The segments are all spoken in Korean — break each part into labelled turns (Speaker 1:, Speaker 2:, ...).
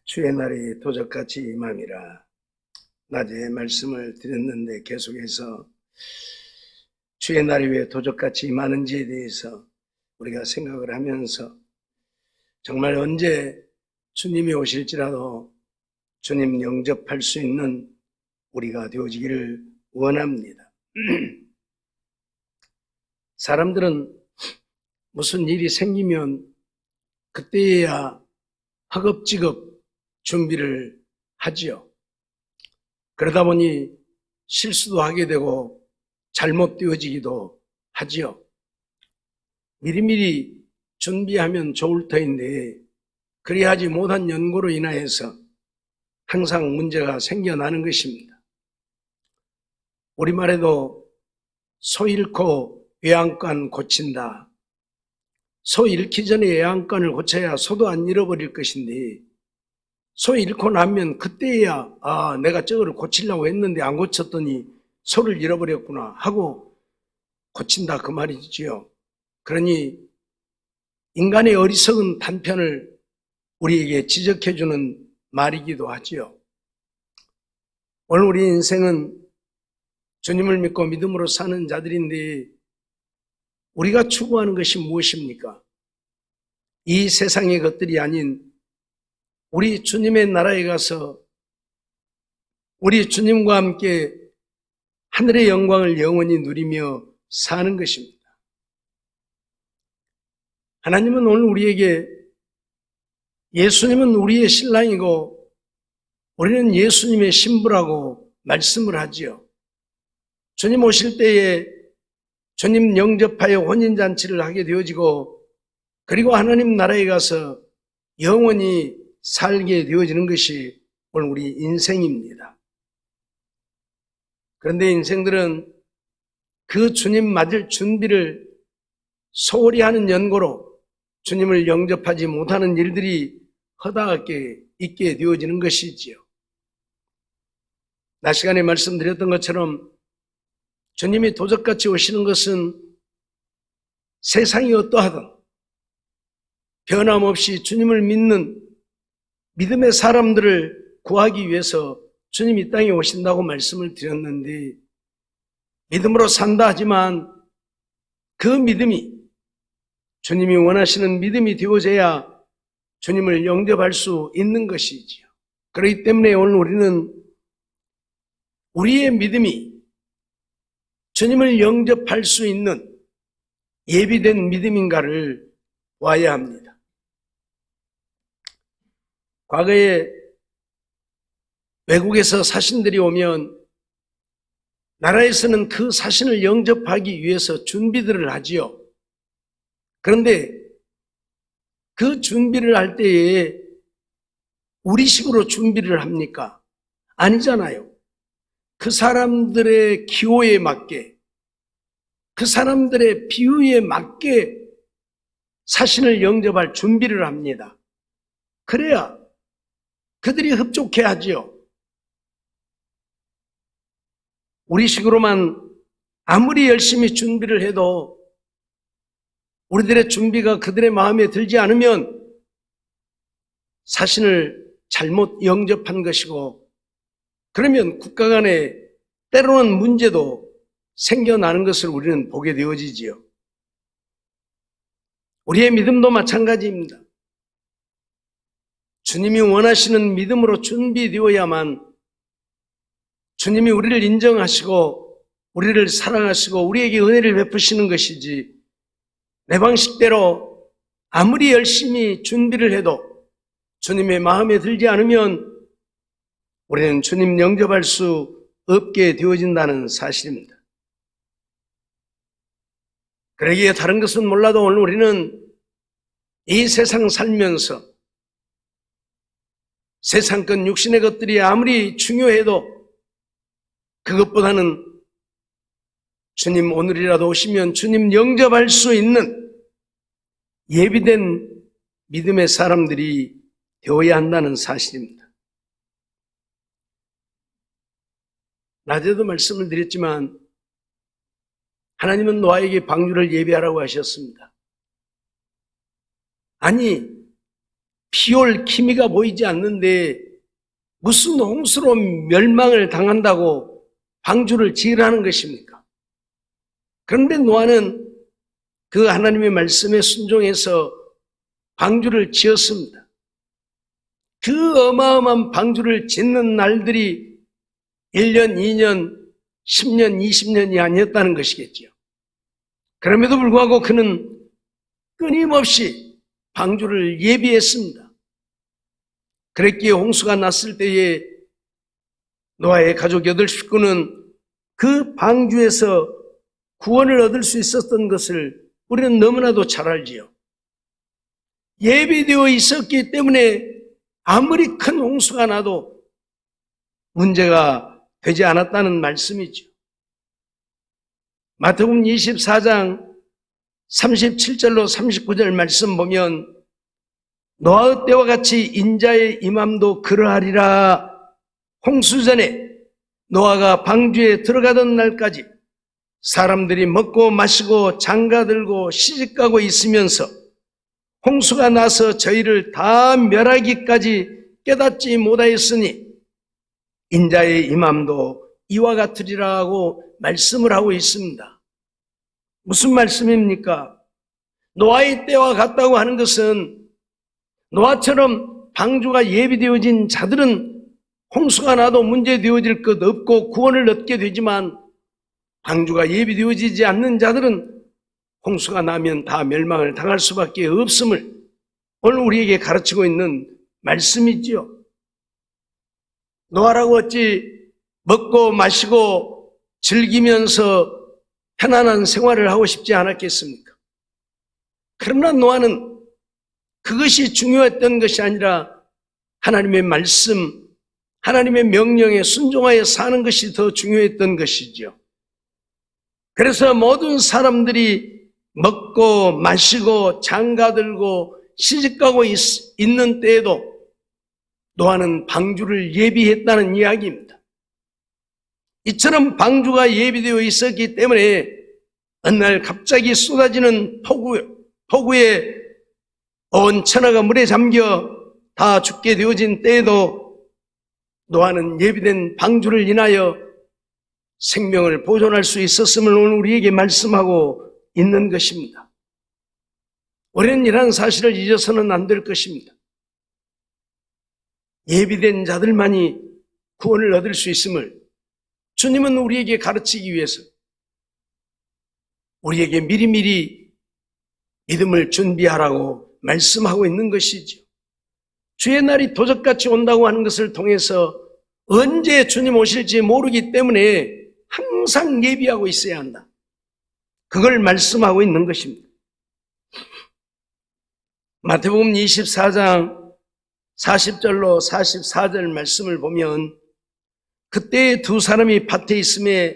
Speaker 1: 주의 날이 도적같이 임함이라. 낮에 말씀을 드렸는데 계속해서 주의 날이 왜 도적같이 임하는지에 대해서 우리가 생각을 하면서 정말 언제 주님이 오실지라도 주님 영접할 수 있는 우리가 되어지기를 원합니다. 사람들은 무슨 일이 생기면 그때야 허겁지겁 준비를 하지요. 그러다 보니 실수도 하게 되고 잘못되어지기도 하지요. 미리미리 준비하면 좋을 터인데 그리하지 못한 연고로 인하여서 항상 문제가 생겨나는 것입니다. 우리말에도 소 잃고 외양간 고친다. 소 잃기 전에 외양간을 고쳐야 소도 안 잃어버릴 것인데 소 잃고 나면 그때야 내가 저거를 고치려고 했는데 안 고쳤더니 소를 잃어버렸구나 하고 고친다 그 말이지요. 그러니 인간의 어리석은 단편을 우리에게 지적해주는 말이기도 하지요. 오늘 우리 인생은 주님을 믿고 믿음으로 사는 자들인데 우리가 추구하는 것이 무엇입니까? 이 세상의 것들이 아닌 우리 주님의 나라에 가서 우리 주님과 함께 하늘의 영광을 영원히 누리며 사는 것입니다. 하나님은 오늘 우리에게 예수님은 우리의 신랑이고 우리는 예수님의 신부라고 말씀을 하지요. 주님 오실 때에 주님 영접하여 혼인잔치를 하게 되어지고 그리고 하나님 나라에 가서 영원히 살게 되어지는 것이 오늘 우리 인생입니다. 그런데 인생들은 그 주님 맞을 준비를 소홀히 하는 연고로 주님을 영접하지 못하는 일들이 허다하게 있게 되어지는 것이지요. 낮 시간에 말씀드렸던 것처럼 주님이 도적같이 오시는 것은 세상이 어떠하든 변함없이 주님을 믿는 믿음의 사람들을 구하기 위해서 주님이 이 땅에 오신다고 말씀을 드렸는데 믿음으로 산다 하지만 그 믿음이 주님이 원하시는 믿음이 되어져야 주님을 영접할 수 있는 것이지요. 그렇기 때문에 오늘 우리는 우리의 믿음이 주님을 영접할 수 있는 예비된 믿음인가를 봐야 합니다. 과거에 외국에서 사신들이 오면 나라에서는 그 사신을 영접하기 위해서 준비들을 하지요. 그런데 그 준비를 할 때에 우리식으로 준비를 합니까? 아니잖아요. 그 사람들의 기호에 맞게, 그 사람들의 비유에 맞게 사신을 영접할 준비를 합니다. 그래야 그들이 흡족해 하지요. 우리식으로만 아무리 열심히 준비를 해도 우리들의 준비가 그들의 마음에 들지 않으면 사신을 잘못 영접한 것이고 그러면 국가 간에 때로는 문제도 생겨나는 것을 우리는 보게 되어지지요. 우리의 믿음도 마찬가지입니다. 주님이 원하시는 믿음으로 준비되어야만 주님이 우리를 인정하시고 우리를 사랑하시고 우리에게 은혜를 베푸시는 것이지 내 방식대로 아무리 열심히 준비를 해도 주님의 마음에 들지 않으면 우리는 주님 영접할 수 없게 되어진다는 사실입니다. 그러기에 다른 것은 몰라도 오늘 우리는 이 세상 살면서 세상 것 육신의 것들이 아무리 중요해도 그것보다는 주님 오늘이라도 오시면 주님 영접할 수 있는 예비된 믿음의 사람들이 되어야 한다는 사실입니다. 낮에도 말씀을 드렸지만 하나님은 노아에게 방주를 예비하라고 하셨습니다. 아니 피올 기미가 보이지 않는데 무슨 홍수로 멸망을 당한다고 방주를 지으라는 것입니까? 그런데 노아는 그 하나님의 말씀에 순종해서 방주를 지었습니다. 그 어마어마한 방주를 짓는 날들이 1년, 2년, 10년, 20년이 아니었다는 것이겠지요. 그럼에도 불구하고 그는 끊임없이 방주를 예비했습니다. 그랬기에 홍수가 났을 때에 노아의 가족 8식구는 그 방주에서 구원을 얻을 수 있었던 것을 우리는 너무나도 잘 알지요. 예비되어 있었기 때문에 아무리 큰 홍수가 나도 문제가 되지 않았다는 말씀이죠. 마태복음 24장 37절로 39절 말씀 보면 노아의 때와 같이 인자의 임함도 그러하리라. 홍수 전에 노아가 방주에 들어가던 날까지 사람들이 먹고 마시고 장가들고 시집가고 있으면서 홍수가 나서 저희를 다 멸하기까지 깨닫지 못하였으니 인자의 임함도 이와 같으리라고 말씀을 하고 있습니다. 무슨 말씀입니까? 노아의 때와 같다고 하는 것은 노아처럼 방주가 예비되어진 자들은 홍수가 나도 문제되어질 것 없고 구원을 얻게 되지만 방주가 예비되어지지 않는 자들은 홍수가 나면 다 멸망을 당할 수밖에 없음을 오늘 우리에게 가르치고 있는 말씀이지요. 노아라고 어찌 먹고 마시고 즐기면서 편안한 생활을 하고 싶지 않았겠습니까? 그러나 노아는 그것이 중요했던 것이 아니라 하나님의 말씀, 하나님의 명령에 순종하여 사는 것이 더 중요했던 것이죠. 그래서 모든 사람들이 먹고 마시고 장가들고 시집가고 있는 때에도 노아는 방주를 예비했다는 이야기입니다. 이처럼 방주가 예비되어 있었기 때문에 어느 날 갑자기 쏟아지는 폭우에 온 천하가 물에 잠겨 다 죽게 되어진 때에도 노아는 예비된 방주를 인하여 생명을 보존할 수 있었음을 오늘 우리에게 말씀하고 있는 것입니다. 우리는 이러한 사실을 잊어서는 안 될 것입니다. 예비된 자들만이 구원을 얻을 수 있음을 주님은 우리에게 가르치기 위해서 우리에게 미리미리 믿음을 준비하라고 말씀하고 있는 것이죠. 주의 날이 도적같이 온다고 하는 것을 통해서 언제 주님 오실지 모르기 때문에 항상 예비하고 있어야 한다. 그걸 말씀하고 있는 것입니다. 마태복음 24장 40절로 44절 말씀을 보면 그때 두 사람이 밭에 있음에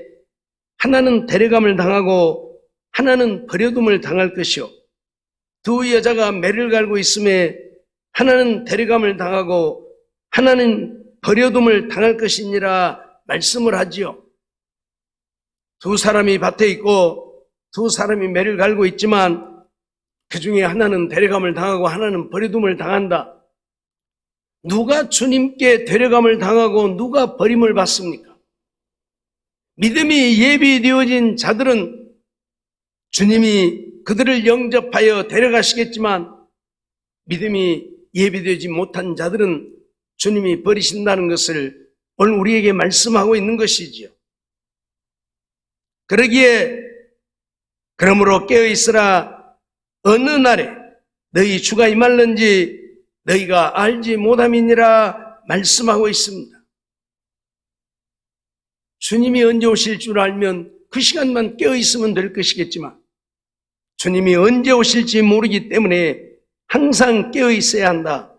Speaker 1: 하나는 데려감을 당하고 하나는 버려둠을 당할 것이요 두 여자가 매를 갈고 있음에 하나는 데려감을 당하고 하나는 버려둠을 당할 것이니라 말씀을 하지요. 두 사람이 밭에 있고 두 사람이 매를 갈고 있지만 그 중에 하나는 데려감을 당하고 하나는 버려둠을 당한다. 누가 주님께 데려감을 당하고 누가 버림을 받습니까? 믿음이 예비되어진 자들은 주님이 그들을 영접하여 데려가시겠지만 믿음이 예비되지 못한 자들은 주님이 버리신다는 것을 오늘 우리에게 말씀하고 있는 것이지요. 그러기에 그러므로 깨어있으라. 어느 날에 너희 주가 임할는지 너희가 알지 못함이니라 말씀하고 있습니다. 주님이 언제 오실 줄 알면 그 시간만 깨어있으면 될 것이겠지만 주님이 언제 오실지 모르기 때문에 항상 깨어있어야 한다.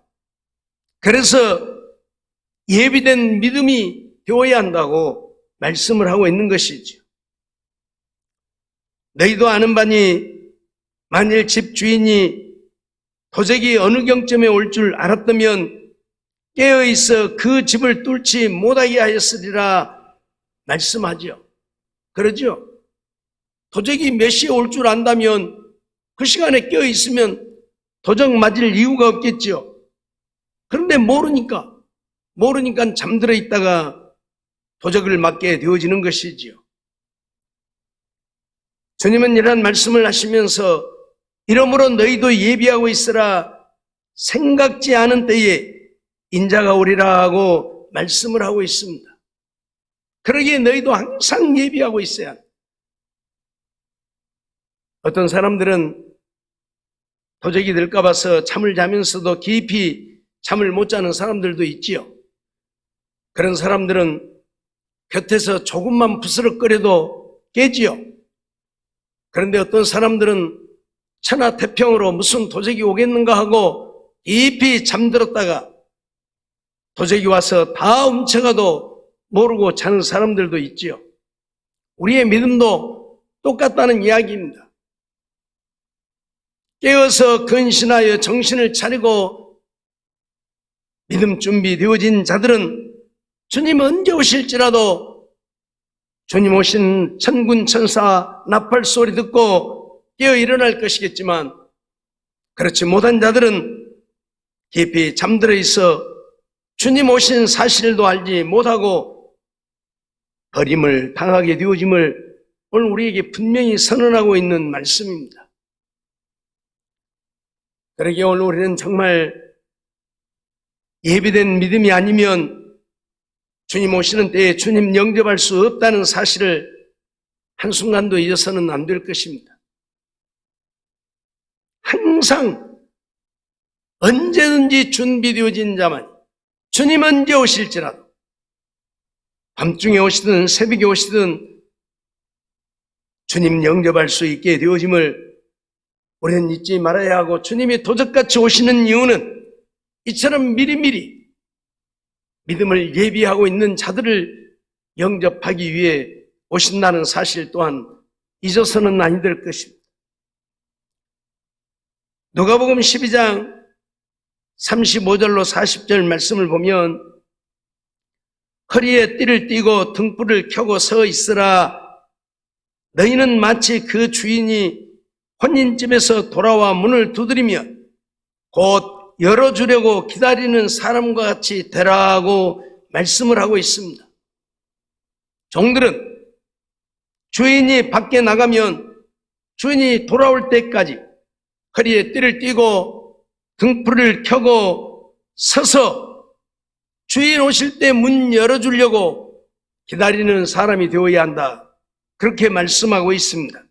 Speaker 1: 그래서 예비된 믿음이 되어야 한다고 말씀을 하고 있는 것이죠. 너희도 아는 바니 만일 집 주인이 도적이 어느 경점에 올 줄 알았다면 깨어있어 그 집을 뚫지 못하게 하였으리라 말씀하죠. 그러죠? 도적이 몇 시에 올 줄 안다면 그 시간에 깨어있으면 도적 맞을 이유가 없겠죠. 그런데 모르니까 잠들어 있다가 도적을 맞게 되어지는 것이지요. 주님은 이러한 말씀을 하시면서 이러므로 너희도 예비하고 있으라, 생각지 않은 때에 인자가 오리라 하고 말씀을 하고 있습니다. 그러기에 너희도 항상 예비하고 있어야 합니다. 어떤 사람들은 도적이 될까 봐서 잠을 자면서도 깊이 잠을 못 자는 사람들도 있지요. 그런 사람들은 곁에서 조금만 부스럭거려도 깨지요. 그런데 어떤 사람들은 천하태평으로 무슨 도적이 오겠는가 하고 깊이 잠들었다가 도적이 와서 다 훔쳐가도 모르고 자는 사람들도 있지요. 우리의 믿음도 똑같다는 이야기입니다. 깨어서 근신하여 정신을 차리고 믿음 준비되어진 자들은 주님 언제 오실지라도 주님 오신 천군 천사 나팔 소리 듣고 깨어 일어날 것이겠지만, 그렇지 못한 자들은 깊이 잠들어 있어 주님 오신 사실도 알지 못하고 버림을 당하게 되어짐을 오늘 우리에게 분명히 선언하고 있는 말씀입니다. 그러기에 오늘 우리는 정말 예비된 믿음이 아니면 주님 오시는 때에 주님 영접할 수 없다는 사실을 한순간도 잊어서는 안 될 것입니다. 항상 언제든지 준비되어진 자만, 주님 언제 오실지라도 밤중에 오시든 새벽에 오시든 주님 영접할 수 있게 되어짐을 우리는 잊지 말아야 하고, 주님이 도적같이 오시는 이유는 이처럼 미리미리 믿음을 예비하고 있는 자들을 영접하기 위해 오신다는 사실 또한 잊어서는 아니 될 것입니다. 누가복음 12장 35절로 40절 말씀을 보면 허리에 띠를 띠고 등불을 켜고 서 있으라. 너희는 마치 그 주인이 혼인집에서 돌아와 문을 두드리며 곧 열어주려고 기다리는 사람과 같이 되라고 말씀을 하고 있습니다. 종들은 주인이 밖에 나가면 주인이 돌아올 때까지 허리에 띠를 띠고 등불을 켜고 서서 주인 오실 때 문 열어주려고 기다리는 사람이 되어야 한다. 그렇게 말씀하고 있습니다.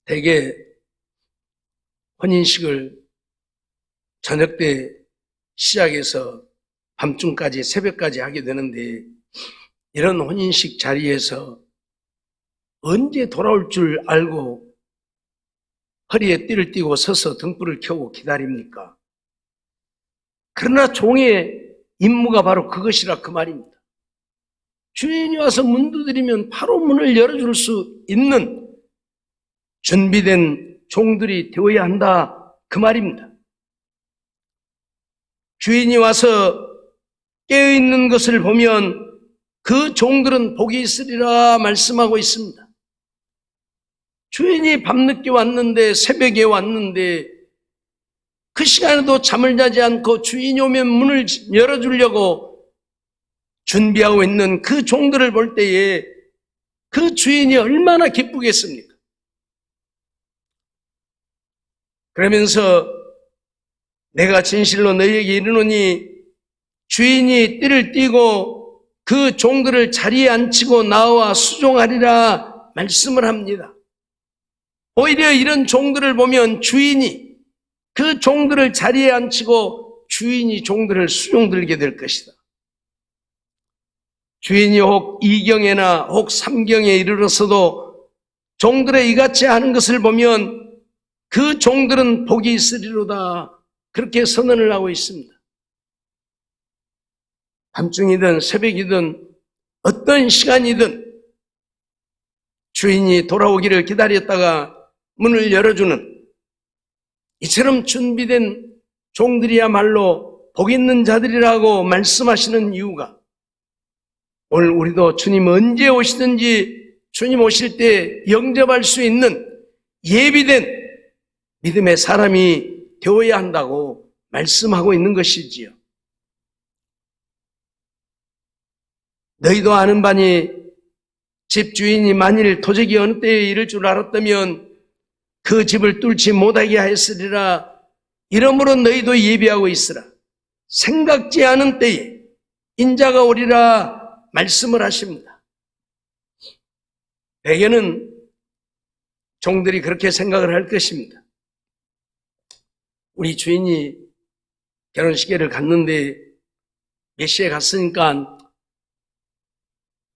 Speaker 1: 대개 혼인식을 저녁 때 시작해서 밤중까지 새벽까지 하게 되는데, 이런 혼인식 자리에서 언제 돌아올 줄 알고 허리에 띠를 띠고 서서 등불을 켜고 기다립니까? 그러나 종의 임무가 바로 그것이라 그 말입니다. 주인이 와서 문 두드리면 바로 문을 열어줄 수 있는 준비된 종들이 되어야 한다 그 말입니다. 주인이 와서 깨어있는 것을 보면 그 종들은 복이 있으리라 말씀하고 있습니다. 주인이 밤늦게 왔는데, 새벽에 왔는데 그 시간에도 잠을 자지 않고 주인이 오면 문을 열어주려고 준비하고 있는 그 종들을 볼 때에 그 주인이 얼마나 기쁘겠습니까? 그러면서 내가 진실로 너희에게 이르노니 주인이 띠를 띠고 그 종들을 자리에 앉히고 나와 수종하리라 말씀을 합니다. 오히려 이런 종들을 보면 주인이 그 종들을 자리에 앉히고 주인이 종들을 수종들게 될 것이다. 주인이 혹 2경에나 혹 3경에 이르렀어도 종들의 이같이 하는 것을 보면 그 종들은 복이 있으리로다. 그렇게 선언을 하고 있습니다. 밤중이든 새벽이든 어떤 시간이든 주인이 돌아오기를 기다렸다가 문을 열어주는 이처럼 준비된 종들이야말로 복 있는 자들이라고 말씀하시는 이유가, 오늘 우리도 주님 언제 오시든지 주님 오실 때 영접할 수 있는 예비된 믿음의 사람이 되어야 한다고 말씀하고 있는 것이지요. 너희도 아는 바니 집 주인이 만일 도적이 어느 때에 이를 줄 알았다면 그 집을 뚫지 못하게 하였으리라. 이러므로 너희도 예비하고 있으라. 생각지 않은 때에 인자가 오리라 말씀을 하십니다. 대개는 종들이 그렇게 생각을 할 것입니다. 우리 주인이 결혼식회를 갔는데 몇 시에 갔으니까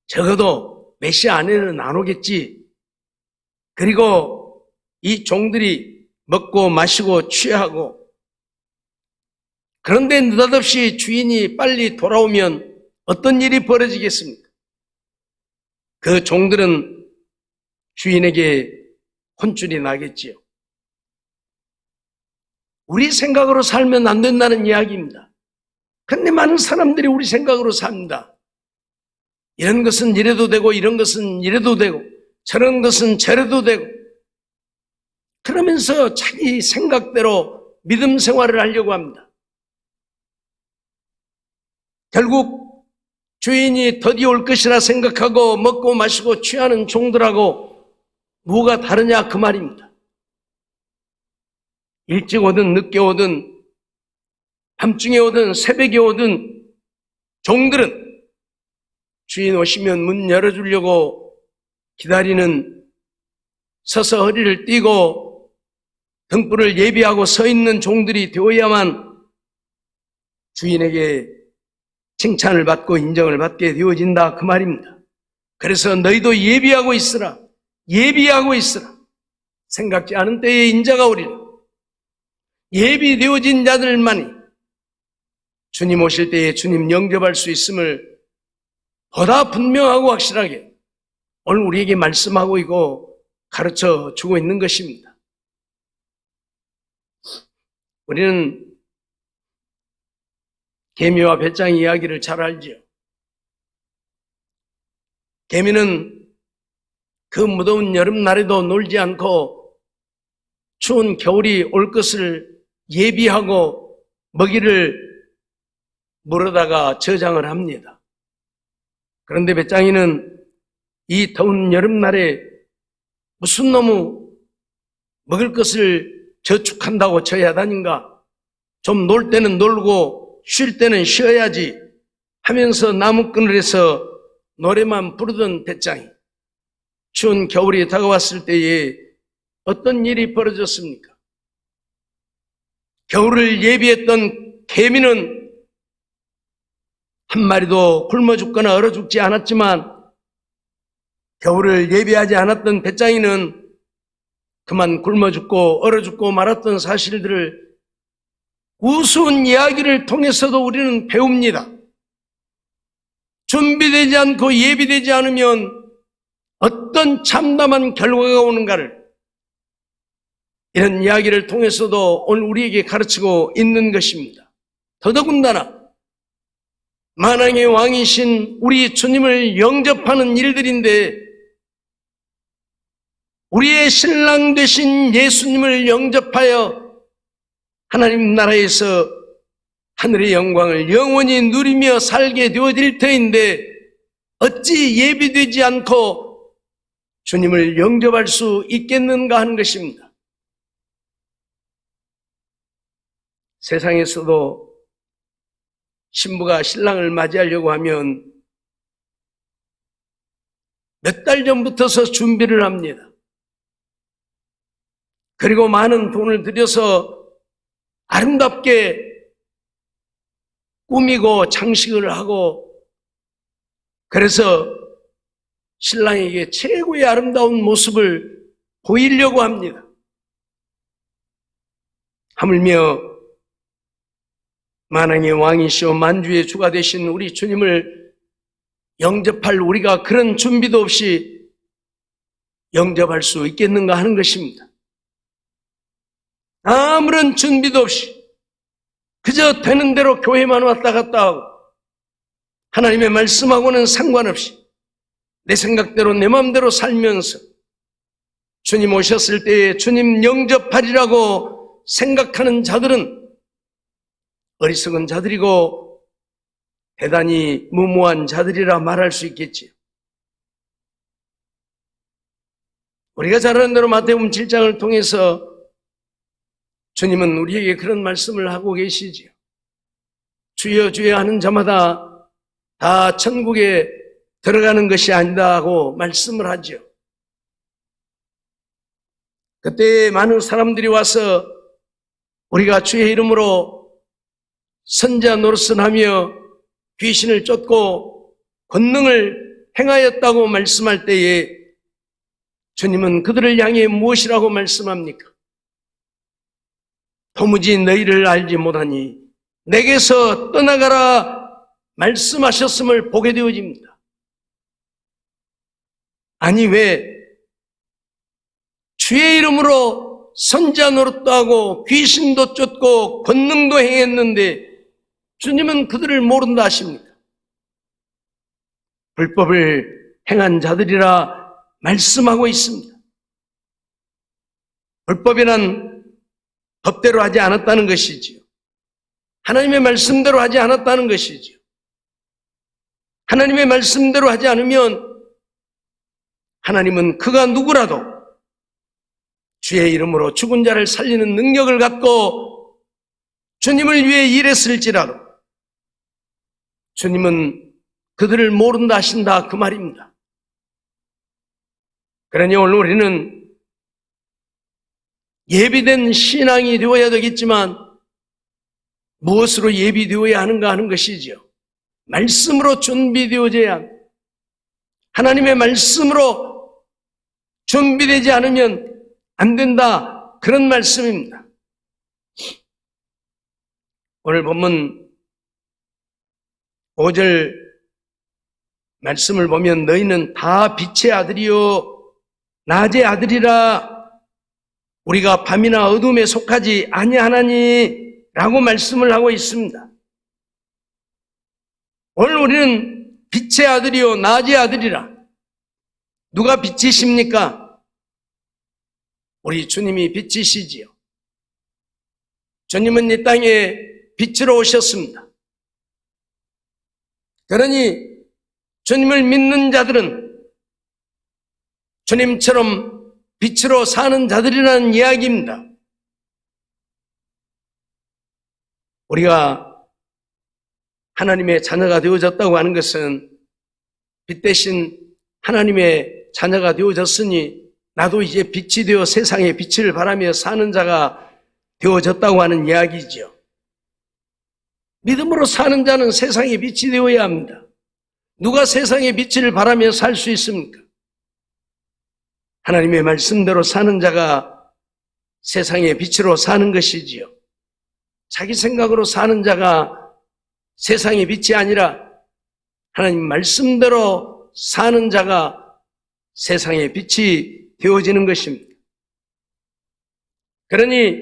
Speaker 1: 적어도 몇 시 안에는 안 오겠지. 그리고 이 종들이 먹고 마시고 취하고, 그런데 느닷없이 주인이 빨리 돌아오면 어떤 일이 벌어지겠습니까? 그 종들은 주인에게 혼쭐이 나겠지요. 우리 생각으로 살면 안 된다는 이야기입니다. 그런데 많은 사람들이 우리 생각으로 삽니다. 이런 것은 이래도 되고 이런 것은 이래도 되고 저런 것은 저래도 되고, 그러면서 자기 생각대로 믿음 생활을 하려고 합니다. 결국 주인이 더디 올 것이라 생각하고 먹고 마시고 취하는 종들하고 뭐가 다르냐 그 말입니다. 일찍 오든 늦게 오든 밤중에 오든 새벽에 오든 종들은 주인 오시면 문 열어주려고 기다리는, 서서 허리를 띠고 등불을 예비하고 서 있는 종들이 되어야만 주인에게 칭찬을 받고 인정을 받게 되어진다 그 말입니다. 그래서 너희도 예비하고 있으라. 예비하고 있으라. 생각지 않은 때에 인자가 오리라. 예비되어진 자들만이 주님 오실 때에 주님 영접할 수 있음을 보다 분명하고 확실하게 오늘 우리에게 말씀하고 있고 가르쳐 주고 있는 것입니다. 우리는 개미와 배짱 이야기를 잘 알지요. 개미는 그 무더운 여름날에도 놀지 않고 추운 겨울이 올 것을 예비하고 먹이를 물어다가 저장을 합니다. 그런데 배짱이는 이 더운 여름날에 무슨 놈의 먹을 것을 저축한다고 저야다닌가, 좀 놀 때는 놀고 쉴 때는 쉬어야지 하면서 나무그늘에서 노래만 부르던 배짱이, 추운 겨울이 다가왔을 때에 어떤 일이 벌어졌습니까? 겨울을 예비했던 개미는 한 마리도 굶어 죽거나 얼어 죽지 않았지만, 겨울을 예비하지 않았던 배짱이는 그만 굶어 죽고 얼어 죽고 말았던 사실들을 우스운 이야기를 통해서도 우리는 배웁니다. 준비되지 않고 예비되지 않으면 어떤 참담한 결과가 오는가를 이런 이야기를 통해서도 오늘 우리에게 가르치고 있는 것입니다. 더더군다나 만왕의 왕이신 우리 주님을 영접하는 일들인데, 우리의 신랑 되신 예수님을 영접하여 하나님 나라에서 하늘의 영광을 영원히 누리며 살게 되어질 터인데, 어찌 예비되지 않고 주님을 영접할 수 있겠는가 하는 것입니다. 세상에서도 신부가 신랑을 맞이하려고 하면 몇 달 전부터서 준비를 합니다. 그리고 많은 돈을 들여서 아름답게 꾸미고 장식을 하고, 그래서 신랑에게 최고의 아름다운 모습을 보이려고 합니다. 하물며 만왕의 왕이시오 만주의 주가 되신 우리 주님을 영접할 우리가 그런 준비도 없이 영접할 수 있겠는가 하는 것입니다. 아무런 준비도 없이 그저 되는 대로 교회만 왔다 갔다 하고 하나님의 말씀하고는 상관없이 내 생각대로 내 마음대로 살면서 주님 오셨을 때에 주님 영접하리라고 생각하는 자들은 어리석은 자들이고 대단히 무모한 자들이라 말할 수 있겠지요. 우리가 잘 아는 대로 마태복음 7장을 통해서 주님은 우리에게 그런 말씀을 하고 계시지요. 주여 주여 하는 자마다 다 천국에 들어가는 것이 아니다 하고 말씀을 하죠. 그때 많은 사람들이 와서 우리가 주의 이름으로 선자 노릇을 하며 귀신을 쫓고 권능을 행하였다고 말씀할 때에 주님은 그들을 향해 무엇이라고 말씀합니까? 도무지 너희를 알지 못하니 내게서 떠나가라 말씀하셨음을 보게 되어집니다. 아니 왜 주의 이름으로 선자 노릇도 하고 귀신도 쫓고 권능도 행했는데 주님은 그들을 모른다 하십니까? 불법을 행한 자들이라 말씀하고 있습니다. 불법이란 법대로 하지 않았다는 것이지요. 하나님의 말씀대로 하지 않았다는 것이지요. 하나님의 말씀대로 하지 않으면 하나님은 그가 누구라도 주의 이름으로 죽은 자를 살리는 능력을 갖고 주님을 위해 일했을지라도 주님은 그들을 모른다 하신다 그 말입니다. 그러니 오늘 우리는 예비된 신앙이 되어야 되겠지만 무엇으로 예비되어야 하는가 하는 것이죠. 말씀으로 준비되어져야 합니다. 하나님의 말씀으로 준비되지 않으면 안 된다 그런 말씀입니다. 오늘 본문 5절 말씀을 보면 너희는 다 빛의 아들이요 낮의 아들이라 우리가 밤이나 어둠에 속하지 아니하나니 라고 말씀을 하고 있습니다. 오늘 우리는 빛의 아들이요 낮의 아들이라. 누가 빛이십니까? 우리 주님이 빛이시지요. 주님은 이 땅에 빛으로 오셨습니다. 그러니 주님을 믿는 자들은 주님처럼 빛으로 사는 자들이라는 이야기입니다. 우리가 하나님의 자녀가 되어졌다고 하는 것은 빛 대신 하나님의 자녀가 되어졌으니 나도 이제 빛이 되어 세상에 빛을 발하며 사는 자가 되어졌다고 하는 이야기죠. 믿음으로 사는 자는 세상에 빛이 되어야 합니다. 누가 세상에 빛을 발하며 살 수 있습니까? 하나님의 말씀대로 사는 자가 세상의 빛으로 사는 것이지요. 자기 생각으로 사는 자가 세상의 빛이 아니라 하나님 말씀대로 사는 자가 세상의 빛이 되어지는 것입니다. 그러니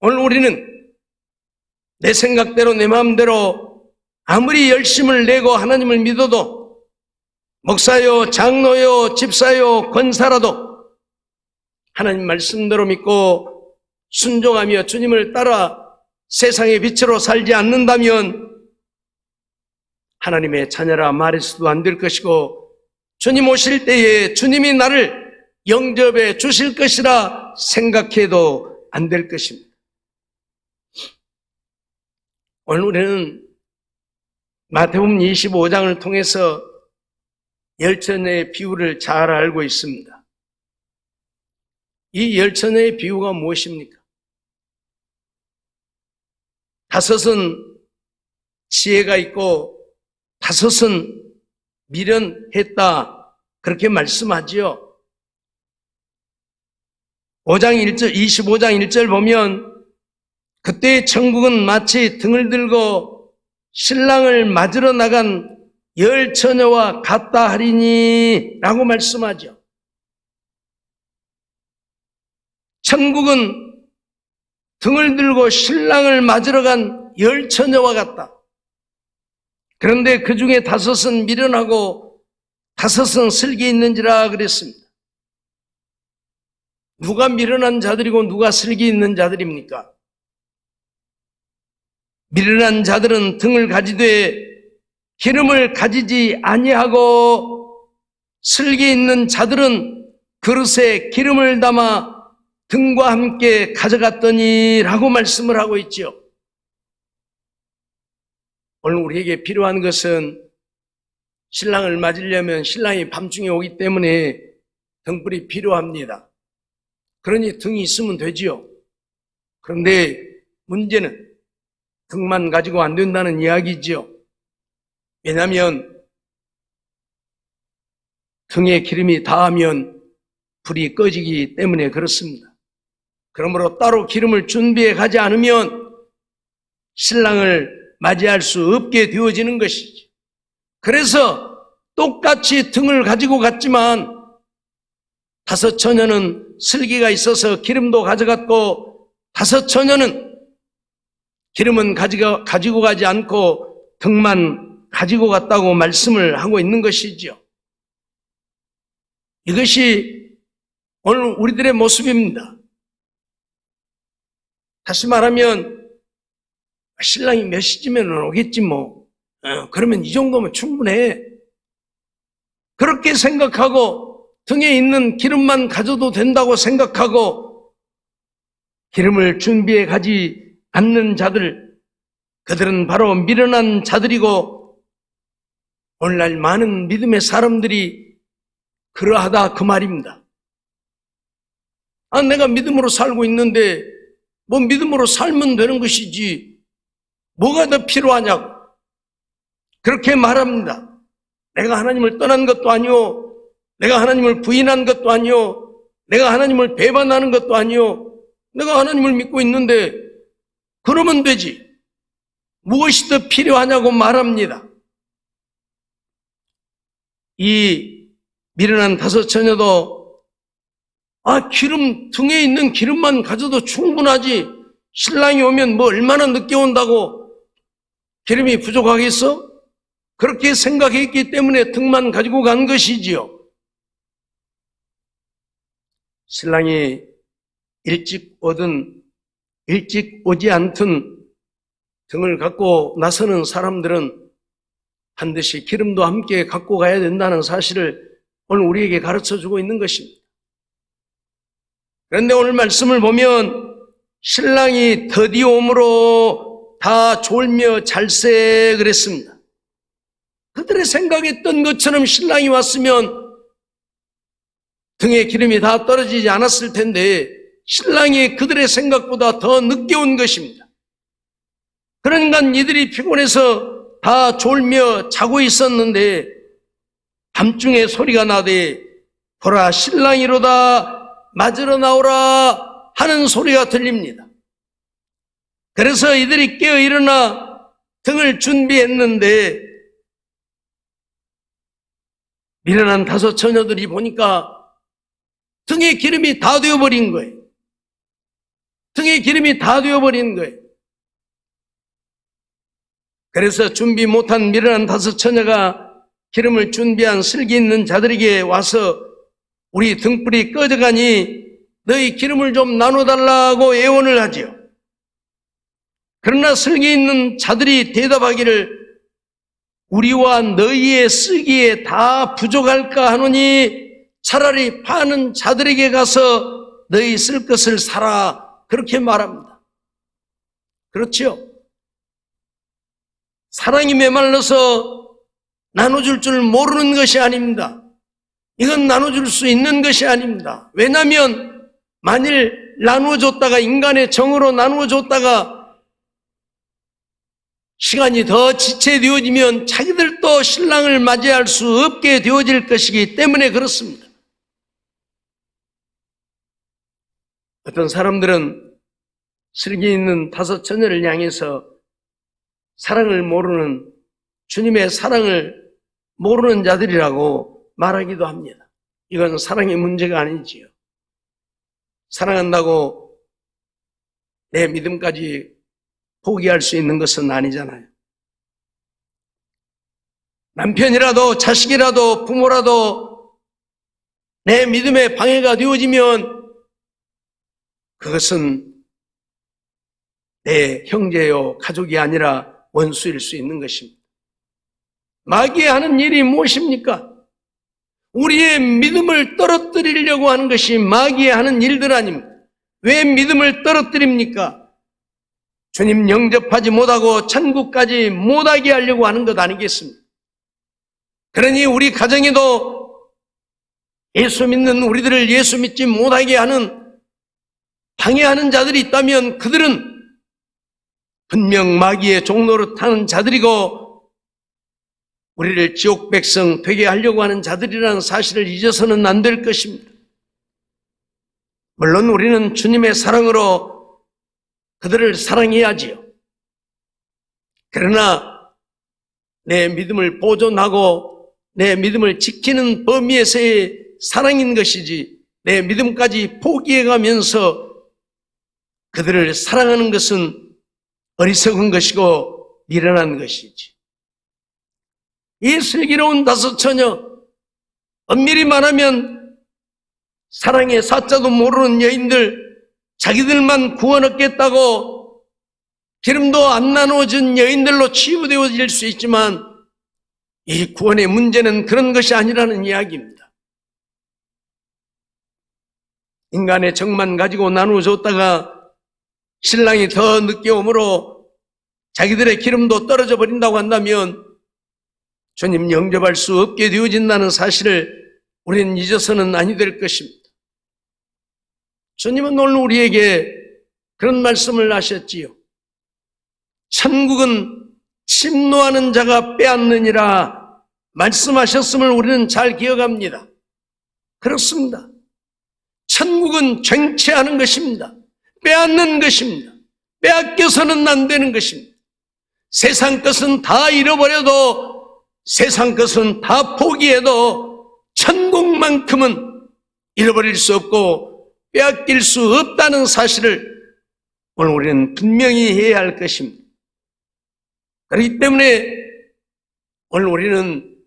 Speaker 1: 오늘 우리는 내 생각대로 내 마음대로 아무리 열심을 내고 하나님을 믿어도 목사요, 장로요, 집사요, 권사라도 하나님 말씀대로 믿고 순종하며 주님을 따라 세상의 빛으로 살지 않는다면 하나님의 자녀라 말해서도 안 될 것이고 주님 오실 때에 주님이 나를 영접해 주실 것이라 생각해도 안 될 것입니다. 오늘 우리는 마태복음 25장을 통해서 열처녀의 비유를 잘 알고 있습니다. 이 열처녀의 비유가 무엇입니까? 다섯은 지혜가 있고 다섯은 미련했다 그렇게 말씀하지요. 25장 1절 보면 그때 천국은 마치 등을 들고 신랑을 맞으러 나간 열 처녀와 같다 하리니 라고 말씀하죠. 천국은 등을 들고 신랑을 맞으러 간 열 처녀와 같다. 그런데 그 중에 5은 미련하고 5은 슬기 있는지라 그랬습니다. 누가 미련한 자들이고 누가 슬기 있는 자들입니까? 미련한 자들은 등을 가지되 기름을 가지지 아니하고, 슬기 있는 자들은 그릇에 기름을 담아 등과 함께 가져갔더니 라고 말씀을 하고 있죠. 오늘 우리에게 필요한 것은, 신랑을 맞으려면 신랑이 밤중에 오기 때문에 등불이 필요합니다. 그러니 등이 있으면 되지요. 그런데 문제는 등만 가지고 안 된다는 이야기지요. 왜냐하면 등에 기름이 닿으면 불이 꺼지기 때문에 그렇습니다. 그러므로 따로 기름을 준비해 가지 않으면 신랑을 맞이할 수 없게 되어지는 것이죠. 그래서 똑같이 등을 가지고 갔지만 5 처녀는 슬기가 있어서 기름도 가져갔고, 5 처녀는 기름은 가지고 가지 않고 등만 가지고 갔다고 말씀을 하고 있는 것이죠. 이것이 오늘 우리들의 모습입니다. 다시 말하면 신랑이 몇 시쯤에는 오겠지 뭐, 그러면 이 정도면 충분해. 그렇게 생각하고 등에 있는 기름만 가져도 된다고 생각하고 기름을 준비해 가지 않는 자들, 그들은 바로 미련한 자들이고, 오늘날 많은 믿음의 사람들이 그러하다 그 말입니다. 내가 믿음으로 살고 있는데 뭐 믿음으로 살면 되는 것이지 뭐가 더 필요하냐고 그렇게 말합니다. 내가 하나님을 떠난 것도 아니요, 내가 하나님을 부인한 것도 아니요, 내가 하나님을 배반하는 것도 아니요, 내가 하나님을 믿고 있는데 그러면 되지, 무엇이 더 필요하냐고 말합니다. 이 미련한 5 처녀도 기름, 등에 있는 기름만 가져도 충분하지, 신랑이 오면 뭐 얼마나 늦게 온다고 기름이 부족하겠어? 그렇게 생각했기 때문에 등만 가지고 간 것이지요. 신랑이 일찍 오든 일찍 오지 않든 등을 갖고 나서는 사람들은 반드시 기름도 함께 갖고 가야 된다는 사실을 오늘 우리에게 가르쳐주고 있는 것입니다. 그런데 오늘 말씀을 보면 신랑이 더디 오므로 다 졸며 잘세 그랬습니다. 그들의 생각했던 것처럼 신랑이 왔으면 등에 기름이 다 떨어지지 않았을 텐데 신랑이 그들의 생각보다 더 늦게 온 것입니다. 그러니까 이들이 피곤해서 다 졸며 자고 있었는데 밤중에 소리가 나되 보라 신랑이로다 맞으러 나오라 하는 소리가 들립니다. 그래서 이들이 깨어 일어나 등을 준비했는데 미련한 5 처녀들이 보니까 등에 기름이 다 되어버린 거예요. 등에 기름이 다 되어버린 거예요. 그래서 준비 못한 미련한 5 처녀가 기름을 준비한 슬기 있는 자들에게 와서 우리 등불이 꺼져가니 너희 기름을 좀 나눠달라고 애원을 하지요. 그러나 슬기 있는 자들이 대답하기를 우리와 너희의 쓰기에 다 부족할까 하노니 차라리 파는 자들에게 가서 너희 쓸 것을 사라 그렇게 말합니다. 그렇지요? 사랑이 메말라서 나눠줄 줄 모르는 것이 아닙니다. 이건 나눠줄 수 있는 것이 아닙니다. 왜냐하면 만일 나누어줬다가 인간의 정으로 나누어줬다가 시간이 더 지체되어지면 자기들도 신랑을 맞이할 수 없게 되어질 것이기 때문에 그렇습니다. 어떤 사람들은 슬기 있는 5 처녀를 향해서 사랑을 모르는, 주님의 사랑을 모르는 자들이라고 말하기도 합니다. 이건 사랑의 문제가 아니지요. 사랑한다고 내 믿음까지 포기할 수 있는 것은 아니잖아요. 남편이라도 자식이라도 부모라도 내 믿음에 방해가 되어지면 그것은 내 형제요 가족이 아니라 원수일 수 있는 것입니다. 마귀의 하는 일이 무엇입니까? 우리의 믿음을 떨어뜨리려고 하는 것이 마귀의 하는 일들 아닙니까? 왜 믿음을 떨어뜨립니까? 주님 영접하지 못하고 천국까지 못하게 하려고 하는 것 아니겠습니까? 그러니 우리 가정에도 예수 믿는 우리들을 예수 믿지 못하게 하는 방해하는 자들이 있다면 그들은 분명 마귀의 종로로 타는 자들이고 우리를 지옥 백성 되게 하려고 하는 자들이라는 사실을 잊어서는 안 될 것입니다. 물론 우리는 주님의 사랑으로 그들을 사랑해야지요. 그러나 내 믿음을 보존하고 내 믿음을 지키는 범위에서의 사랑인 것이지 내 믿음까지 포기해가면서 그들을 사랑하는 것은 어리석은 것이고 미련한 것이지. 이 슬기로운 다섯 처녀, 엄밀히 말하면 사랑의 사자도 모르는 여인들, 자기들만 구원 얻겠다고 기름도 안 나눠준 여인들로 치부되어질 수 있지만 이 구원의 문제는 그런 것이 아니라는 이야기입니다. 인간의 정만 가지고 나누어줬다가 신랑이 더 늦게 오므로 자기들의 기름도 떨어져 버린다고 한다면 주님 영접할 수 없게 되어진다는 사실을 우리는 잊어서는 아니 될 것입니다. 주님은 오늘 우리에게 그런 말씀을 하셨지요. 천국은 침노하는 자가 빼앗느니라 말씀하셨음을 우리는 잘 기억합니다. 그렇습니다. 천국은 쟁취하는 것입니다. 빼앗는 것입니다. 빼앗겨서는 안 되는 것입니다. 세상 것은 다 잃어버려도 세상 것은 다 포기해도 천국만큼은 잃어버릴 수 없고 빼앗길 수 없다는 사실을 오늘 우리는 분명히 해야 할 것입니다. 그렇기 때문에 오늘 우리는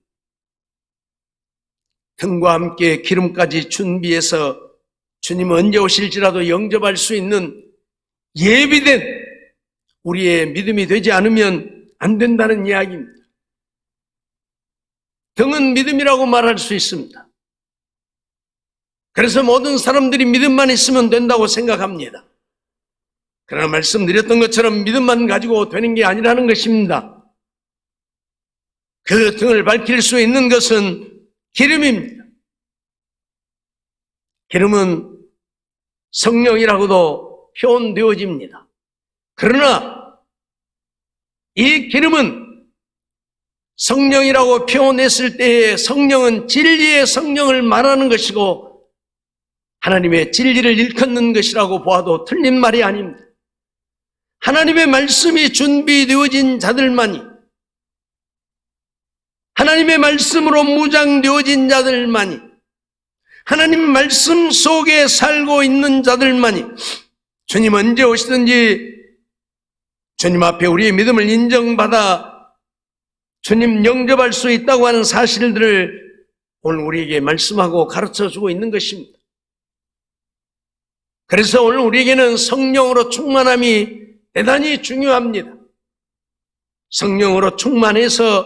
Speaker 1: 등과 함께 기름까지 준비해서 주님 언제 오실지라도 영접할 수 있는 예비된 우리의 믿음이 되지 않으면 안 된다는 이야기입니다. 등은 믿음이라고 말할 수 있습니다. 그래서 모든 사람들이 믿음만 있으면 된다고 생각합니다. 그러나 말씀드렸던 것처럼 믿음만 가지고 되는 게 아니라는 것입니다. 그 등을 밝힐 수 있는 것은 기름입니다. 기름은 성령이라고도 표현되어집니다. 그러나 이 기름은 성령이라고 표현했을 때에 성령은 진리의 성령을 말하는 것이고 하나님의 진리를 일컫는 것이라고 보아도 틀린 말이 아닙니다. 하나님의 말씀이 준비되어진 자들만이, 하나님의 말씀으로 무장되어진 자들만이, 하나님 말씀 속에 살고 있는 자들만이 주님 언제 오시든지 주님 앞에 우리의 믿음을 인정받아 주님 영접할 수 있다고 하는 사실들을 오늘 우리에게 말씀하고 가르쳐주고 있는 것입니다. 그래서 오늘 우리에게는 성령으로 충만함이 대단히 중요합니다. 성령으로 충만해서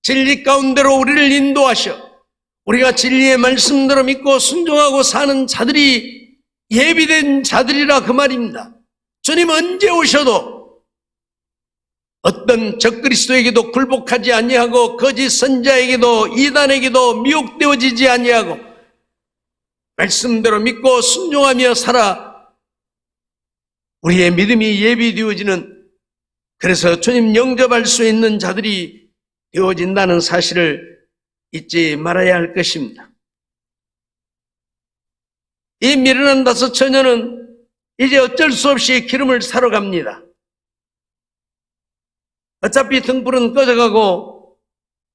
Speaker 1: 진리 가운데로 우리를 인도하셔 우리가 진리의 말씀대로 믿고 순종하고 사는 자들이 예비된 자들이라 그 말입니다. 주님 언제 오셔도 어떤 적그리스도에게도 굴복하지 아니하고 거짓 선자에게도 이단에게도 미혹되어지지 아니하고 말씀대로 믿고 순종하며 살아 우리의 믿음이 예비되어지는, 그래서 주님 영접할 수 있는 자들이 되어진다는 사실을 잊지 말아야 할 것입니다. 이 미련한 다섯 처녀는 이제 어쩔 수 없이 기름을 사러 갑니다. 어차피 등불은 꺼져가고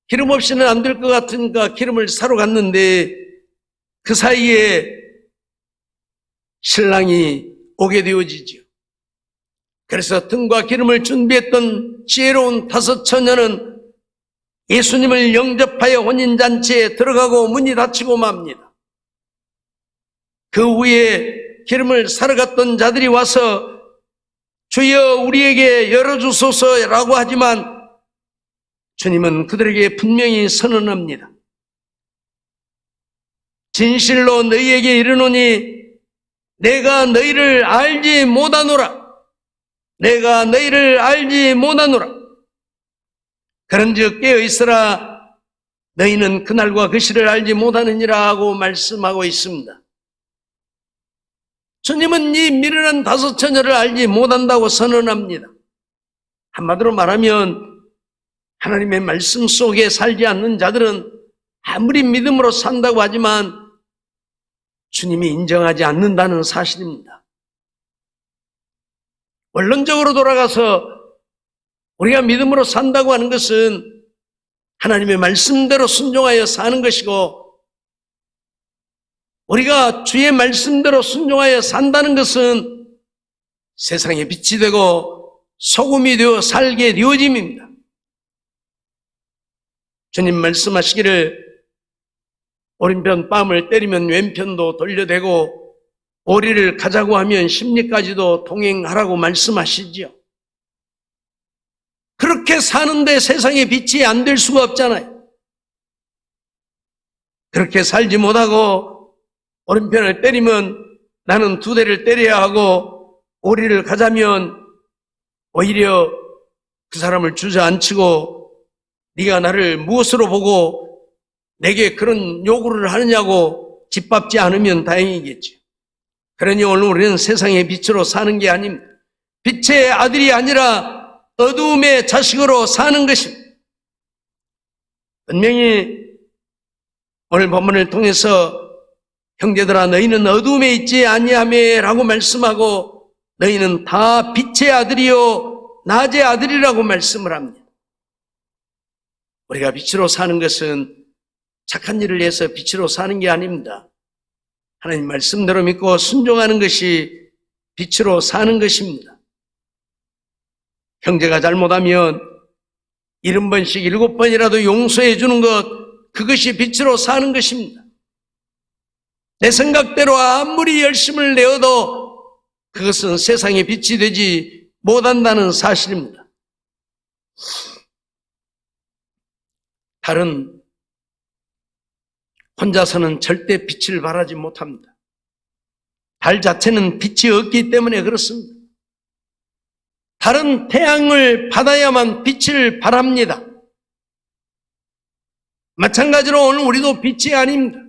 Speaker 1: 기름 없이는 안 될 것 같으니까 기름을 사러 갔는데 그 사이에 신랑이 오게 되어지죠. 그래서 등과 기름을 준비했던 지혜로운 다섯 처녀는 예수님을 영접하여 혼인잔치에 들어가고 문이 닫히고 맙니다. 그 후에 기름을 사러 갔던 자들이 와서 주여 우리에게 열어주소서라고 하지만 주님은 그들에게 분명히 선언합니다. 진실로 너희에게 이르노니 내가 너희를 알지 못하노라. 내가 너희를 알지 못하노라. 그런즉 깨어있으라. 너희는 그날과 그 시를 알지 못하느니라 하고 말씀하고 있습니다. 주님은 이 미련한 다섯 처녀를 알지 못한다고 선언합니다. 한마디로 말하면 하나님의 말씀 속에 살지 않는 자들은 아무리 믿음으로 산다고 하지만 주님이 인정하지 않는다는 사실입니다. 원론적으로 돌아가서 우리가 믿음으로 산다고 하는 것은 하나님의 말씀대로 순종하여 사는 것이고, 우리가 주의 말씀대로 순종하여 산다는 것은 세상에 빛이 되고 소금이 되어 살게 되어짐입니다. 주님 말씀하시기를 오른편 뺨을 때리면 왼편도 돌려대고 오리를 가자고 하면 십리까지도 동행하라고 말씀하시지요. 그렇게 사는데 세상에 빛이 안 될 수가 없잖아요. 그렇게 살지 못하고 오른편을 때리면 나는 두 대를 때려야 하고, 오리를 가자면 오히려 그 사람을 주저앉히고 네가 나를 무엇으로 보고 내게 그런 요구를 하느냐고 짓밟지 않으면 다행이겠죠. 그러니 오늘 우리는 세상의 빛으로 사는 게 아닙니다. 빛의 아들이 아니라 어두움의 자식으로 사는 것입니다. 분명히 오늘 본문을 통해서 형제들아 너희는 어두움에 있지 아니하며 라고 말씀하고, 너희는 다 빛의 아들이요 낮의 아들이라고 말씀을 합니다. 우리가 빛으로 사는 것은 착한 일을 해서 빛으로 사는 게 아닙니다. 하나님 말씀대로 믿고 순종하는 것이 빛으로 사는 것입니다. 형제가 잘못하면 70번씩 7번이라도 용서해 주는 것, 그것이 빛으로 사는 것입니다. 내 생각대로 아무리 열심을 내어도 그것은 세상에 빛이 되지 못한다는 사실입니다. 달은 혼자서는 절대 빛을 발하지 못합니다. 달 자체는 빛이 없기 때문에 그렇습니다. 달은 태양을 받아야만 빛을 발합니다. 마찬가지로 오늘 우리도 빛이 아닙니다.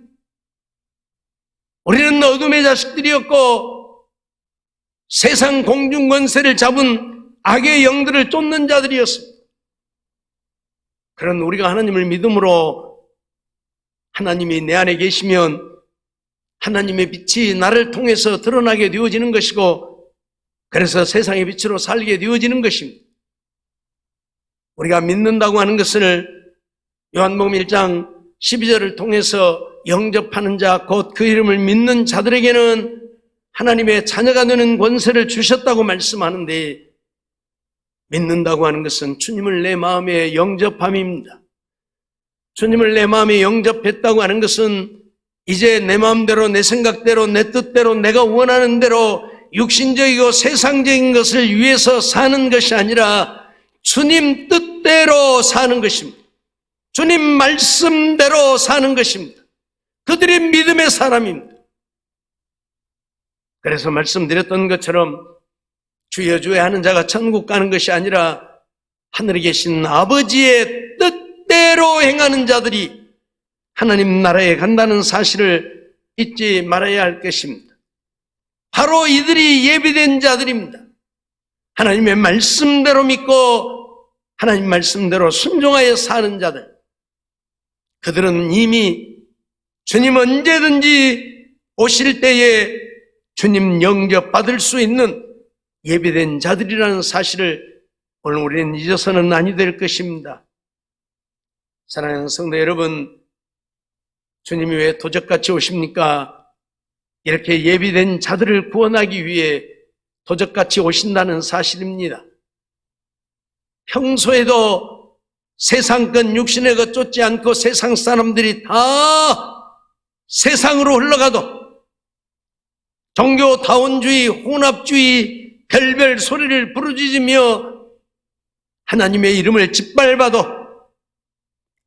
Speaker 1: 우리는 어둠의 자식들이었고 세상 공중권세를 잡은 악의 영들을 쫓는 자들이었습니다. 그런 우리가 하나님을 믿음으로 하나님이 내 안에 계시면 하나님의 빛이 나를 통해서 드러나게 되어지는 것이고, 그래서 세상의 빛으로 살게 되어지는 것입니다. 우리가 믿는다고 하는 것을 요한복음 1장 12절을 통해서 영접하는 자, 곧 그 이름을 믿는 자들에게는 하나님의 자녀가 되는 권세를 주셨다고 말씀하는데, 믿는다고 하는 것은 주님을 내 마음에 영접함입니다. 주님을 내 마음에 영접했다고 하는 것은 이제 내 마음대로, 내 생각대로, 내 뜻대로, 내가 원하는 대로 육신적이고 세상적인 것을 위해서 사는 것이 아니라 주님 뜻대로 사는 것입니다. 주님 말씀대로 사는 것입니다. 그들이 믿음의 사람입니다. 그래서 말씀드렸던 것처럼 주여 주여 하는 자가 천국 가는 것이 아니라 하늘에 계신 아버지의 뜻대로 행하는 자들이 하나님 나라에 간다는 사실을 잊지 말아야 할 것입니다. 바로 이들이 예비된 자들입니다. 하나님의 말씀대로 믿고 하나님 말씀대로 순종하여 사는 자들. 그들은 이미 주님 언제든지 오실 때에 주님 영접받을 수 있는 예비된 자들이라는 사실을 오늘 우리는 잊어서는 아니 될 것입니다. 사랑하는 성도 여러분, 주님이 왜 도적같이 오십니까? 이렇게 예비된 자들을 구원하기 위해 도적같이 오신다는 사실입니다. 평소에도 세상 것 육신의 것 쫓지 않고 세상 사람들이 다 세상으로 흘러가도 종교다원주의, 혼합주의, 별별 소리를 부르짖으며 하나님의 이름을 짓밟아도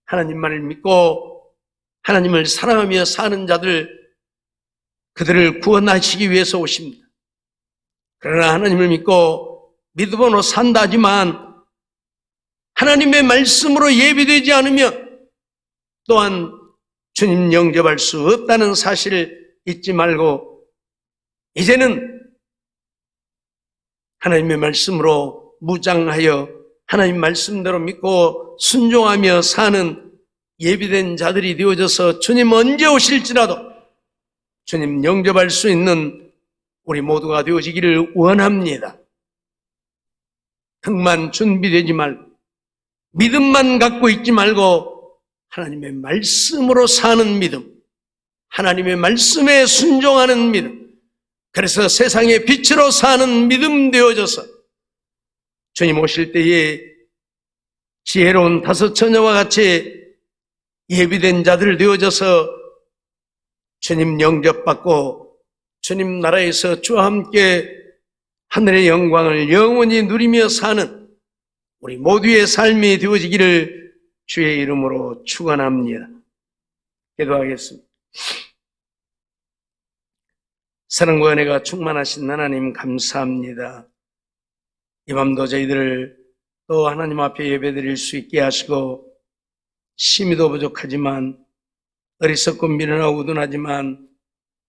Speaker 1: 하나님만을 믿고 하나님을 사랑하며 사는 자들, 그들을 구원하시기 위해서 오십니다. 그러나 하나님을 믿고 믿음으로 산다 하지만 하나님의 말씀으로 예비되지 않으면 또한 주님 영접할 수 없다는 사실을 잊지 말고 이제는 하나님의 말씀으로 무장하여 하나님 말씀대로 믿고 순종하며 사는 예비된 자들이 되어져서 주님 언제 오실지라도 주님 영접할 수 있는 우리 모두가 되어지기를 원합니다. 흙만 준비되지 말고 믿음만 갖고 있지 말고 하나님의 말씀으로 사는 믿음, 하나님의 말씀에 순종하는 믿음, 그래서 세상의 빛으로 사는 믿음 되어져서 주님 오실 때에 지혜로운 다섯 처녀와 같이 예비된 자들 되어져서 주님 영접받고 주님 나라에서 주와 함께 하늘의 영광을 영원히 누리며 사는 우리 모두의 삶이 되어지기를 주의 이름으로 축원합니다. 기도하겠습니다. 사랑과 은혜가 충만하신 하나님 감사합니다. 이 밤도 저희들을 또 하나님 앞에 예배드릴 수 있게 하시고 심히도 부족하지만 어리석고 미련하고 우둔하지만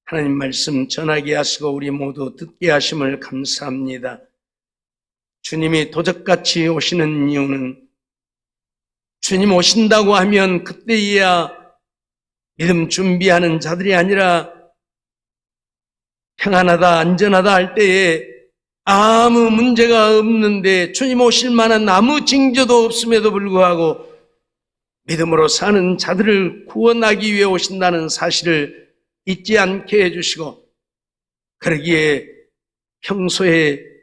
Speaker 1: 하나님 말씀 전하게 하시고 우리 모두 듣게 하심을 감사합니다. 주님이 도적같이 오시는 이유는 주님 오신다고 하면 그때야 믿음 준비하는 자들이 아니라 평안하다 안전하다 할 때에 아무 문제가 없는데 주님 오실 만한 아무 징조도 없음에도 불구하고 믿음으로 사는 자들을 구원하기 위해 오신다는 사실을 잊지 않게 해주시고 그러기에 평소에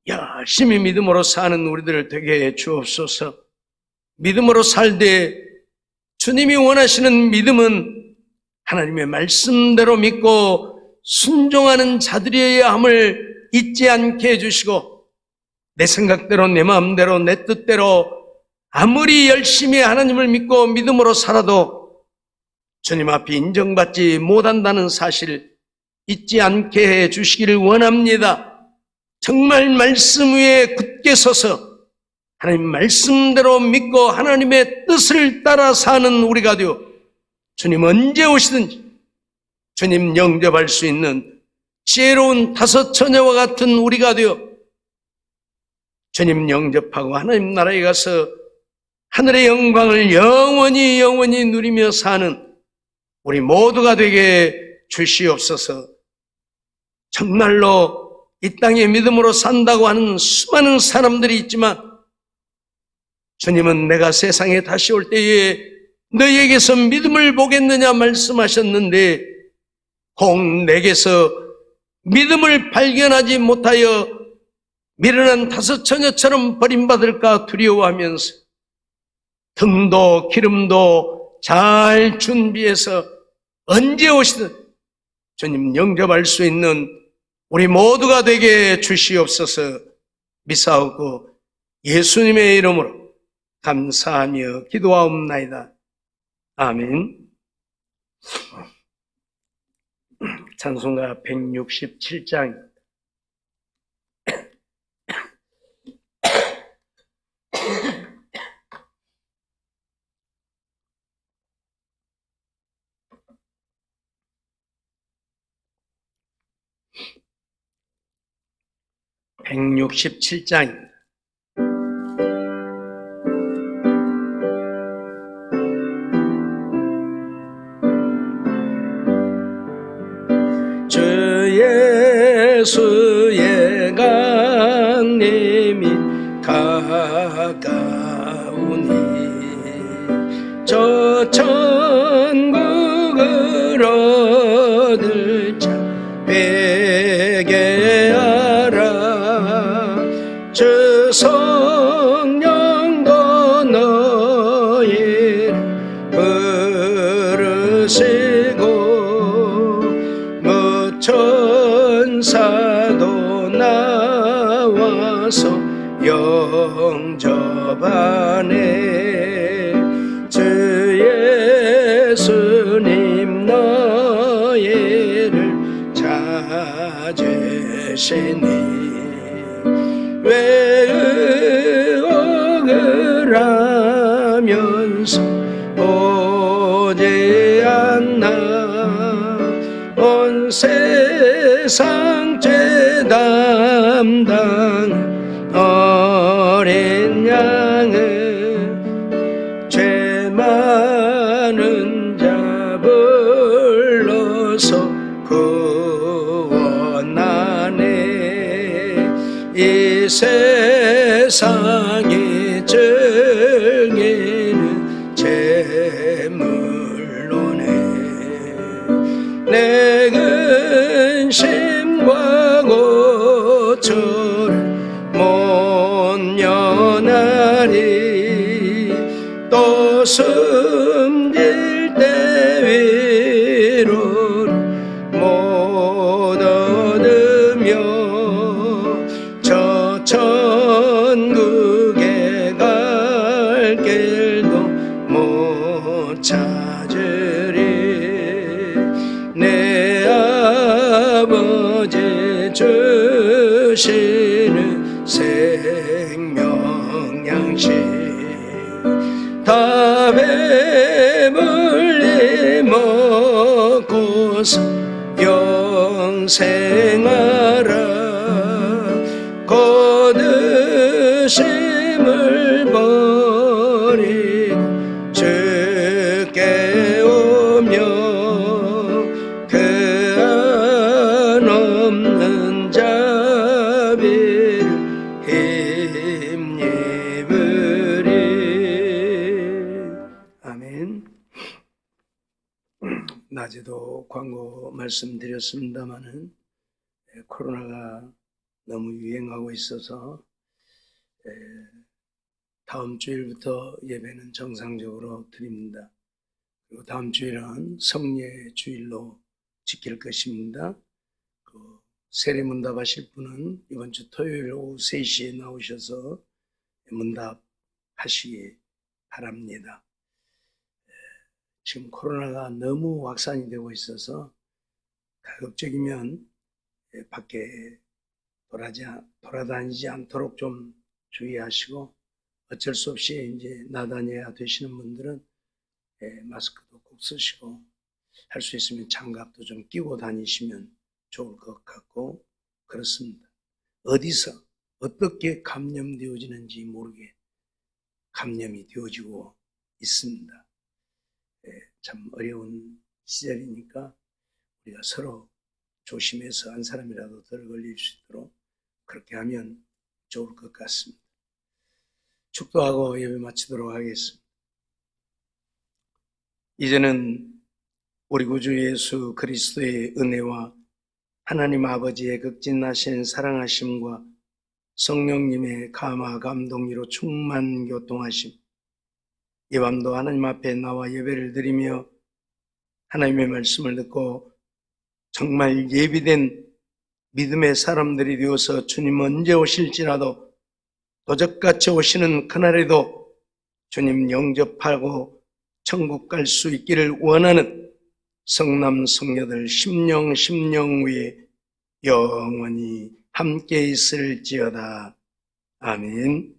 Speaker 1: 열심히 믿음으로 사는 우리들을 되게 해 주옵소서. 믿음으로 살되 주님이 원하시는 믿음은 하나님의 말씀대로 믿고 순종하는 자들이어야 함을 잊지 않게 해주시고 내 생각대로 내 마음대로 내 뜻대로 아무리 열심히 하나님을 믿고 믿음으로 살아도 주님 앞에 인정받지 못한다는 사실 잊지 않게 해주시기를 원합니다. 정말 말씀 위에 굳게 서서 하나님 말씀대로 믿고 하나님의 뜻을 따라 사는 우리가 되어 주님 언제 오시든지 주님 영접할 수 있는 지혜로운 다섯 처녀와 같은 우리가 되어 주님 영접하고 하나님 나라에 가서 하늘의 영광을 영원히 누리며 사는 우리 모두가 되게 주시옵소서. 정말로 이 땅에 믿음으로 산다고 하는 수많은 사람들이 있지만 주님은 내가 세상에 다시 올 때에 너희에게서 믿음을 보겠느냐 말씀하셨는데 혹 내게서 믿음을 발견하지 못하여 미련한 다섯 처녀처럼 버림받을까 두려워하면서 등도 기름도 잘 준비해서 언제 오시든 주님 영접할 수 있는 우리 모두가 되게 주시옵소서. 믿사오고 예수님의 이름으로 감사하며 기도하옵나이다. 아멘. 찬송가 167장 (167장입니다) 주 예수의 강림이 가까우니 저 천국을 얻을 자 회개하라. 주 성령도 천사도 나와서 영접하네. 주 예수님 너희를 찾으시니 왜 의혹을 하면서 오지 않나. 온 세상 죄 담당 어린 양을 죄 많은 자 불러서 구원하네. 이 세상의 정의는 제물로네. 내 근심과 고초를 못 연하리. 또 숨질 때 위로를 못 얻으며 저 천국에 갈 길도 못 찾으리. 내 아버지 주시는 생명양식 다 배불리 먹고서 영생하라. 거드심을 버리고 주께 오며 없는 자비를 힘입으리. 아멘. 낮에도 광고 말씀드렸습니다마는 코로나가 너무 유행하고 있어서 다음 주일부터 예배는 정상적으로 드립니다. 그리고 다음 주일은 성례 주일로 지킬 것입니다. 세례문답 하실 분은 이번 주 토요일 오후 3시에 나오셔서 문답 하시기 바랍니다. 지금 코로나가 너무 확산이 되고 있어서 가급적이면 밖에 돌아다니지 않도록 좀 주의하시고, 어쩔 수 없이 이제 나다녀야 되시는 분들은 마스크도 꼭 쓰시고, 할 수 있으면 장갑도 좀 끼고 다니시면 좋을 것 같고 그렇습니다. 어디서 어떻게 감염되어지는지 모르게 감염이 되어지고 있습니다. 참 어려운 시절이니까 우리가 서로 조심해서 한 사람이라도 덜 걸릴 수 있도록 그렇게 하면 좋을 것 같습니다. 축도하고 예배 마치도록 하겠습니다. 이제는 우리 구주 예수 그리스도의 은혜와 하나님 아버지의 극진하신 사랑하심과 성령님의 감화 감동으로 충만 교통하심, 이 밤도 하나님 앞에 나와 예배를 드리며 하나님의 말씀을 듣고 정말 예비된 믿음의 사람들이 되어서 주님 언제 오실지라도 도적같이 오시는 그날에도 주님 영접하고 천국 갈 수 있기를 원하는 성남 성녀들 심령 위에 영원히 함께 있을지어다. 아멘.